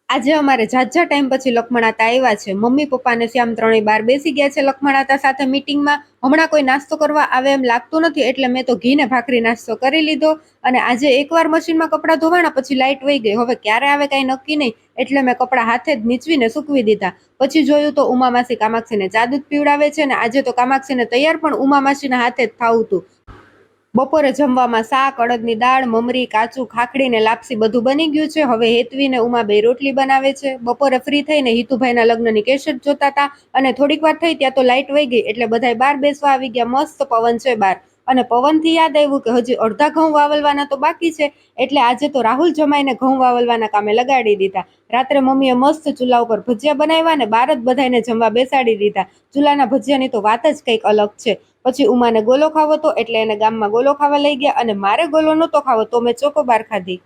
આજે અમારે ઝાઝા ટાઈમ પછી લખમણાતા આવ્યા છે. મમ્મી પપ્પા ને શ્યામ ત્રણેય બહાર બેસી ગયા છે લખમણાતા સાથે મીટિંગમાં. હમણાં કોઈ નાસ્તો કરવા આવે એમ લાગતું નથી, એટલે મેં તો ઘી ને ભાખરી નાસ્તો કરી લીધો. અને આજે એકવાર મશીનમાં કપડાં ધોવાણા પછી લાઇટ વહી ગઈ. હવે ક્યારે આવે કાંઈ નક્કી નહીં, એટલે મેં કપડાં હાથે જ નીચવીને સૂકવી દીધા. પછી જોયું તો ઉમામાસી કામાક્ષીને ચા દૂધ પીવડાવે છે, ને આજે તો કામાક્ષીને તૈયાર પણ ઉમામાસીના હાથે જ થાવું હતું. બપોરે જમવામાં શાક, અડદની દાળ, મમરી, કાચું, ખાખડી ને લાપસી બધું બની ગયું છે. હવે હેતવી ને ઉમા બે રોટલી બનાવે છે. બપોરે ફ્રી થઈને હિતુભાઈના લગ્નની કેસેટ જોતા હતા, અને થોડીક વાર થઈ ત્યાં તો લાઇટ વહી ગઈ, એટલે બધાય બહાર બેસવા આવી ગયા. મસ્ત પવન છે બહાર. અને પવનથી યાદ આવ્યું કે હજી અડધા ઘઉં વાવલવાના તો બાકી છે, એટલે આજે તો રાહુલ જમાઈને ઘઉં વાવલવાના કામે લગાડી દીધા. રાત્રે મમ્મીએ મસ્ત ચૂલા ઉપર ભજીયા બનાવ્યા ને બહાર જ બધાને જમવા બેસાડી દીધા. ચૂલાના ભજીયાની તો વાત જ કંઈક અલગ છે. પછી ઉમાને ગોલો ખાવો તો એટલે એને ગામમાં ગોલો ખાવા લઈ ગયા, અને મારે ગોલો નહોતો ખાવો તો મેં ચોકોબાર ખાધી.